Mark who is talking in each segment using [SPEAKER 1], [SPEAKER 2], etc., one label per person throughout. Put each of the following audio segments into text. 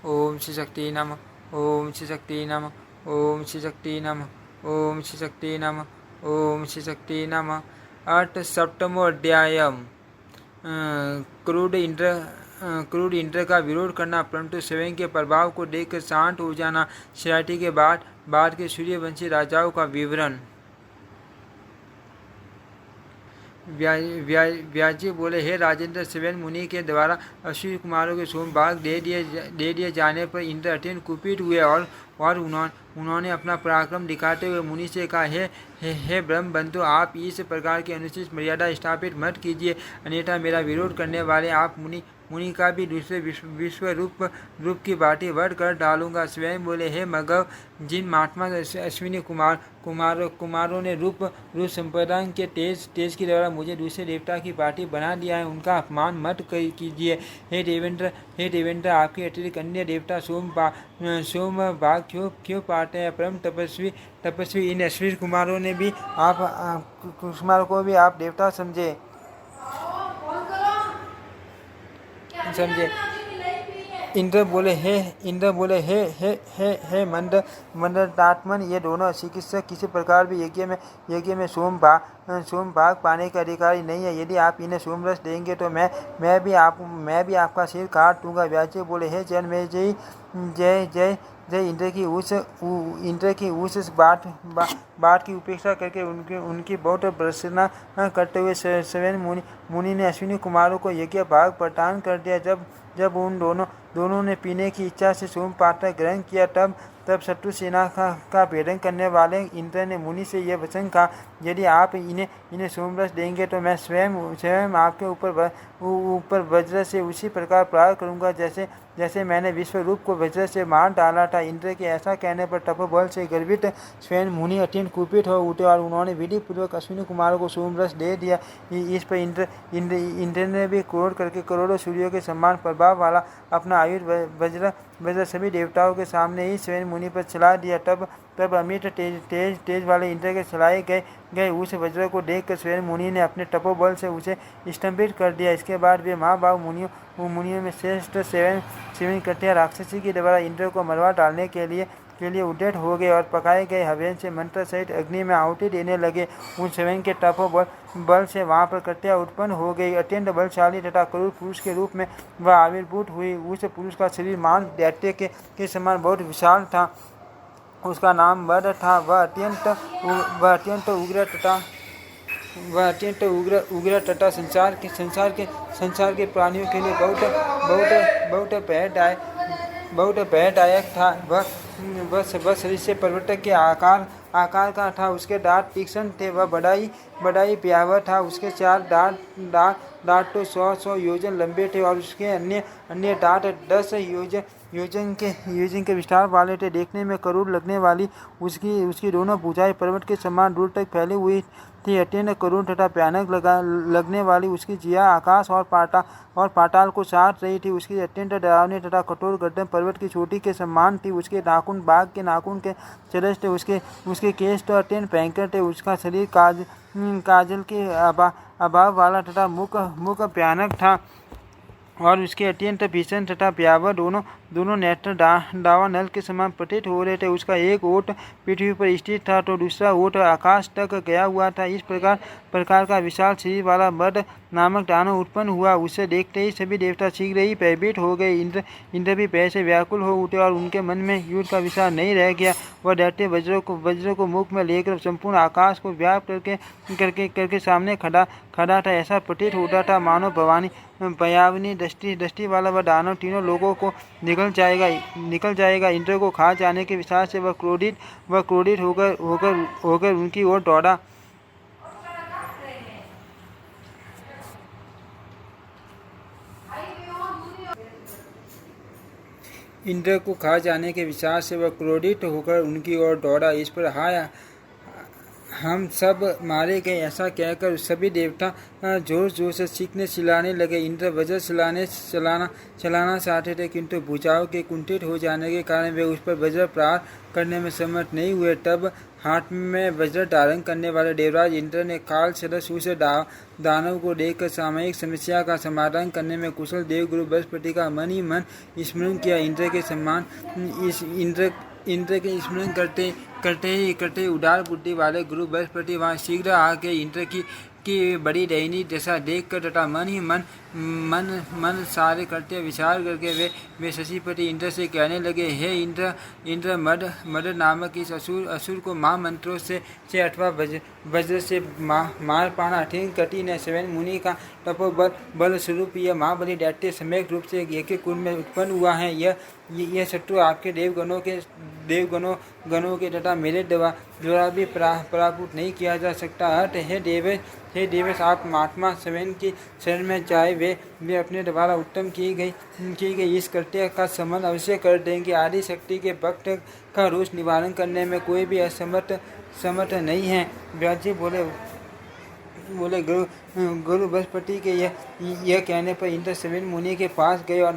[SPEAKER 1] ओम श्री शक्ति नमः। ओम श्री शक्ति नमः। ओम श्री शक्ति नमः। ओम श्री शक्ति नमः। ओम श्री शक्ति नमः। 8 सप्तमो अध्यायम क्रूड इंद्र का विरोध करना परंतु स्वयं के प्रभाव को देखकर शांत हो जाना। शरारती के बाद के सूर्यवंशी राजाओं का विवरण। व्याजी बोले, हे राजेंद्र, स्वयं मुनि के द्वारा अश्विनी कुमारों के सोमभाग दे दिए जाने पर इंद्र अत्यंत कुपित हुए और उन्होंने अपना पराक्रम दिखाते हुए मुनि से कहा, हे ब्रह्म बंधु, आप इस प्रकार की अनुचित मर्यादा स्थापित मत कीजिए, अन्यथा मेरा विरोध करने वाले आप मुनि का भी दूसरे विश्व रूप की बाटी वध कर डालूंगा। स्वयं बोले, हे मगव, जिन महात्मा अश्विनी कुमारों ने रूप संप्रदाय के तेज के द्वारा मुझे दूसरे देवता की पार्टी बना दिया है, उनका अपमान मत कीजिए। हे देवेंद्र, आपके अतिरिक्त अन्य देवता सोम भाग क्यों पाते हैं? परम तपस्वी इन अश्विनी कुमारों ने भी कुमारों को भी आप देवता समझे। इंद्र बोले, हे मंदतात्मन, ये दोनों चिकित्सक किसी प्रकार भी यज्ञ में सोम भाग पाने के अधिकारी नहीं है। यदि आप इन्हें सोमरस देंगे तो मैं भी आपका सिर काट दूंगा। व्यास बोले, हे जन में जय इंद्र की उस बात की उपेक्षा करके उनकी बहुत प्रसन्ना करते हुए स्वयं मुनि ने अश्विनी कुमारों को यज्ञ भाग प्रदान कर दिया। जब उन दोनों ने पीने की इच्छा से सोम पात्र ग्रहण किया, तब शत्रु सेना का भेदन करने वाले इंद्र ने मुनि से यह वचन कहा, यदि आप इन्हें सोमरस देंगे तो मैं स्वयं आपके ऊपर वज्र से उसी प्रकार प्रहार करूंगा जैसे मैंने विश्व रूप को वज्र से मार डाला था। इंद्र के ऐसा कहने पर तपोबल से गर्वित स्वयं मुनि अत्यंत कुपित हो उठे और उन्होंने विधि पूर्वक अश्विनी कुमारों को सोमरस दे दिया। इस पर इंद्र ने भी क्रोध करके करोड़ों सूर्यों के समान प्रभाव वाला अपना आयुध वज्र सभी देवताओं के सामने ही स्वयं मुनि पर चला दिया। तब अमित तेज वाले इंद्र के चलाए गए उस वज्र को देखकर स्वयं मुनि ने अपने तपोबल से उसे स्तंभित कर दिया। इसके बाद वे महाभाव मुनियों में श्रेष्ठ सेवन कटिया राक्षसी के द्वारा इंद्र को मरवा डालने के लिए उद्यत हो गए और पकाए गए हवन से मंत्र सहित अग्नि में आहुति देने लगे। उन स्वयं के तपोबल से वहां पर कटिया उत्पन्न हो गई। अत्यंत बलशाली तथा क्रूर पुरुष के रूप में वह आविर्भूत हुई। उस पुरुष का शरीर मान दैत्य के समान बहुत विशाल था। उसका नाम वध था। वह अत्यंत उग्र तथा संसार के प्राणियों के लिए बहुत भयदायक था। वह शरीर से पर्वत के आकार का था। उसके दांत तीक्ष्ण थे। वह बड़ाई भयावह था। उसके 4 दांत तो 100 योजन लंबे थे और उसके अन्य दांत 10 योजन के विस्तार वाले थे। देखने में करूर लगने वाली उसकी दोनों भुजाएं पर्वत के समान दूर तक फैली हुई थी। अत्यंत करुण तथा भयानक लगने वाली उसकी जिया आकाश और पाताल को साध रही थी। उसकी अत्यंत डरावनी तथा कठोर गर्दन पर्वत की चोटी के समान थी। उसके नाखून बाघ के नाखून के सदृश थे। उसके केश तो अत्यंत भयंकर थे। उसका शरीर काजल के अभाव वाला तथा मुख भयानक था और उसके अत्यंत भीषण तथा भयावह दोनों नेत्र दावानल के समान प्रतीत हो रहे थे। उसका एक ओट पृथ्वी पर स्थित था तो दूसरा ओट आकाश तक गया हुआ था। इस प्रकार का विशाल शरीर वाला मद नामक दानव उत्पन्न हुआ। उसे देखते ही सभी देवता शीघ्र ही भयभीत हो गए। इंद्र भी भय से व्याकुल हो उठे और उनके मन में युद्ध का विचार नहीं रह गया। वह दैत्य वज्र को मुख में लेकर संपूर्ण आकाश को व्याप्त करके सामने खड़ा था। ऐसा प्रतीत होता था मानो भयावनी दृष्टि वाला वह दानव तीनों लोगों को निकल जाएगा। इंद्र को खा जाने के विचार से वह क्रोधित होकर उनकी ओर दौड़ा। इंद्र को खा जाने के विचार से वह क्रोधित होकर उनकी ओर दौड़ा। इस पर हम सब मारे गए। ऐसा कहकर सभी देवता जोर जोर से चीखने चिल्लाने लगे। इंद्र वज्र चलाना चाहते थे, किंतु भुजाओं के कुंठित हो जाने के कारण वे उस पर वज्र प्रहार करने में समर्थ नहीं हुए। तब हाथ में वज्र धारण करने वाले देवराज इंद्र ने काल सरसूस दानव को देखकर सामयिक समस्या का समाधान करने में कुशल देवगुरु बृहस्पति का मन ही मन स्मरण किया। इंद्र के स्मरण करते उदार बुद्धि वाले गुरु बृहस्पति वहाँ शीघ्र आके इंद्र की बड़ी दयनीय दशा देखकर तथा मन ही मन सारे करते विचार करके वे शशिपति इंद्र से कहने लगे, हे इंद्र मद नामक इस असुर को महामंत्रों से अथवा वज्र से मार पाना ठीक कठिन है। स्वयं मुनि का तपोबल स्वरूप यह महाबली दैत्य सम्यक रूप से एक कुल में उत्पन्न हुआ है। यह शत्रु आपके देवगणों के तथा मेरे द्वारा भी पराभूत नहीं किया जा सकता। अर्थ हे देवेश आप महात्मा स्वयं की शरण में जाए, वे अपने द्वारा उत्तम की गई इस कृत्य का समन अवश्य कर देंगे। आदि शक्ति के भक्त का रोष निवारण करने में कोई भी असमर्थ नहीं है। व्यास जी बोले गुरु बृहस्पति के यह कहने पर इंद्र स्वयं मुनि के पास गए और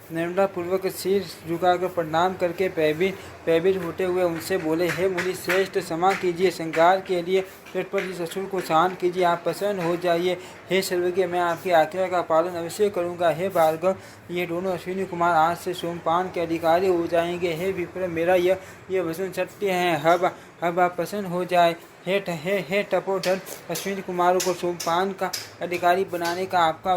[SPEAKER 1] नम्रता पूर्वक सिर झुकाकर प्रणाम करके भयभीत होते हुए उनसे बोले, हे मुनि श्रेष्ठ, क्षमा कीजिए, संहार के लिए तत्पर इस असुर को शांत कीजिए, आप प्रसन्न हो जाइए। हे सर्वज्ञ, मैं आपकी आज्ञा का पालन अवश्य करूंगा। हे भार्गव, ये दोनों अश्विनी कुमार आज से सोमपान के अधिकारी हो जाएंगे। हे विप्र, मेरा यह वचन सत्य है, अब आप प्रसन्न हो जाए। हे तपोधर, अश्विनी कुमारों को सोमपान का अधिकारी बनाने का आपका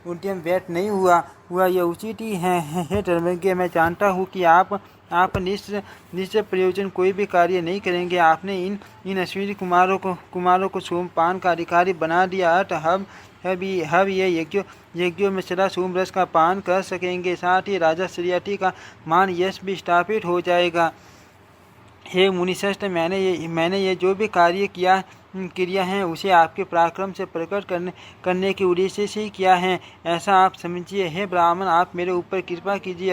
[SPEAKER 1] उद्यम व्यर्थ नहीं हुआ, यह उचित ही है। हे धर्मज्ञ, मैं जानता हूँ कि आप निश्चय प्रयोजन कोई भी कार्य नहीं करेंगे। आपने इन अश्विनी कुमारों को सोमपान का अधिकारी बना दिया। अब ये यज्ञों में सदा सोम रस का पान कर सकेंगे। साथ ही राजा श्रीयति का मान यश भी स्थापित हो जाएगा। हे मुनिश्रेष्ठ, मैंने ये जो भी कार्य किया है उसे आपके पराक्रम से प्रकट करने के उद्देश्य से ही किया है, ऐसा आप समझिए। हे ब्राह्मण, आप मेरे ऊपर कृपा कीजिए,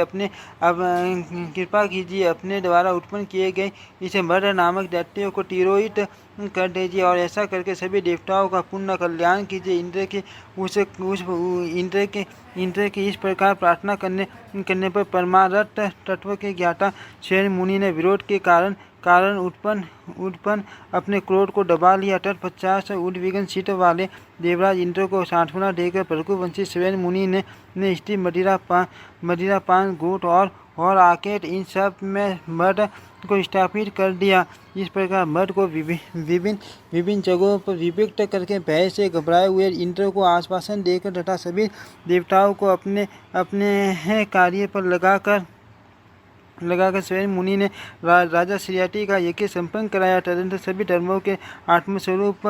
[SPEAKER 1] अपने द्वारा उत्पन्न किए गए इस मद नामक दैत्यों को तिरोहित कर दीजिए और ऐसा करके सभी देवताओं का पुण्य कल्याण कीजिए। इंद्र के इस प्रकार प्रार्थना करने पर परमार्थ तत्व के ज्ञाता स्वयं मुनि ने विरोध के कारण उत्पन्न अपने क्रोध को दबा लिया। तत्पश्चात उद्विग्न चित्त वाले देवराज इंद्र को सांत्वना देकर भृगुवंशी स्वयं मुनि ने स्त्री मदिरापान गोट और आकेट इन सब में मद को स्थापित कर दिया। इस प्रकार मद को विभिन्न जगहों पर विभक्त करके भय से घबराए हुए इंद्र को आश्वासन देकर तथा सभी देवताओं को अपने कार्य पर लगाकर स्वयं मुनि ने राजा श्रीयति का यज्ञ संपन्न कराया। तदनंतर सभी धर्मों के आत्मस्वरूप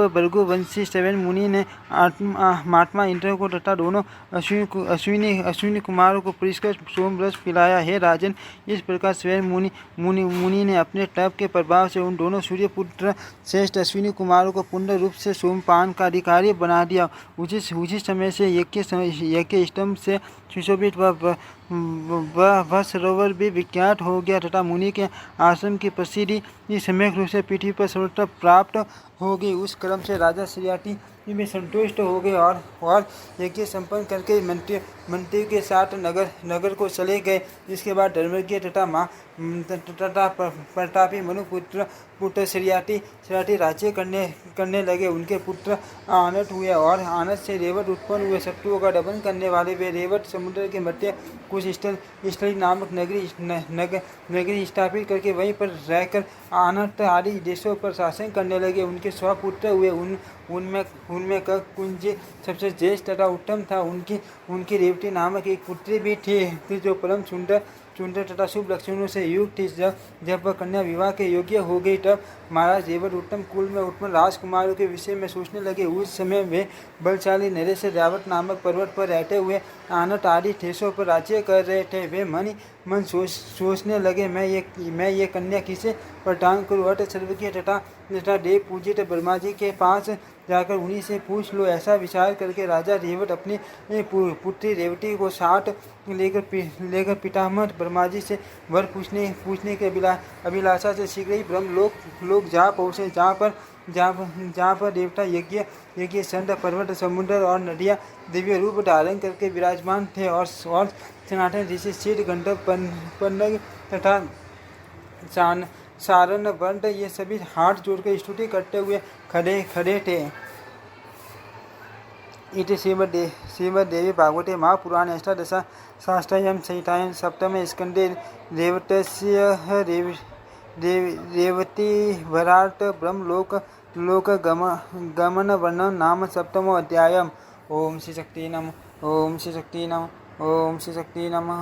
[SPEAKER 1] भृगुवंशी स्वयं मुनि ने महात्मा इंद्र को तथा दोनों अश्विनी कुमारों को पुरस्कृत सोम रस पिलाया। हे राजन, इस प्रकार स्वयं मुनि ने अपने तप के प्रभाव से उन दोनों सूर्यपुत्र श्रेष्ठ अश्विनी कुमारों को पूर्ण रूप से सोमपान का अधिकारी बना दिया। उसी समय से यज्ञ स्तंभ से सुशोभित वह सरोवर भी विख्यात हो गया तथा मुनि के आश्रम की प्रसिद्धि सम्यक रूप से पृथ्वी पर सर्वत्र प्राप्त हो गई। उस क्रम से राजा श्रीयति में संतुष्ट हो गए और यज्ञ संपन्न करके मंत्री के साथ नगर को चले गए। इसके बाद धर्मज्ञ तथा प्रतापी मनुपुत्र श्रीयति राज्य करने लगे। उनके पुत्र आनत हुए और आनत से रेवत उत्पन्न हुए। शत्रुओं का दमन करने वाले वे रेवत समुद्र के मध्य कुछ स्थली नामक नगरी स्थापित करके वहीं पर रहकर आनत आदि देशों पर शासन करने लगे। उनके 100 पुत्र हुए। उनमें कुंज सबसे ज्येष्ठ तथा उत्तम था। उनकी रेवती नामक एक पुत्री भी थी जो परम सुंदर तथा शुभ लक्षणों से युक्त थी। जब वह कन्या विवाह के योग्य हो गई तब महाराज रेवत उत्तम कुल में उत्पन्न राजकुमारों के विषय में सोचने लगे। उस समय वे बलशाली नरेश रावत नामक पर्वत पर रहते हुए आनत आदि देशों पर राज्य कर रहे थे। वे मन सोचने लगे, मैं ये कन्या किसे प्रदान करूँ। अत सर्वज्ञ तथा देव पूजित ब्रह्मा जी के पास जाकर उन्हीं से पूछ लो। ऐसा विचार करके राजा रेवत अपनी पुत्री रेवती को लेकर पितामह ब्रह्मा जी से वर पूछने के अभिलाषा से शीघ्र ही ब्रह्म लोक जा पहुँचे, जहाँ पर देवता यज्ञ संत पर्वत समुद्र और नदियाँ दिव्य रूप धारण करके विराजमान थे, और सनातन ऋषि सिद्ध गंधर्व पन्नग तथा सारण वर्ण ये सभी हाथ जोड़कर स्तुति करते हुए खड़े थे। इति श्रीमद्देवी भागवते महापुराणे अष्टादशशास्त्रायां संहितायां सप्तमे स्कन्धे रेवतीवरात् ब्रह्मलोकगमनवर्णनं नाम सप्तमो अध्यायः। ओम श्री शक्ति नमः। ओम श्री शक्ति नमः। ओम श्री शक्ति नमः।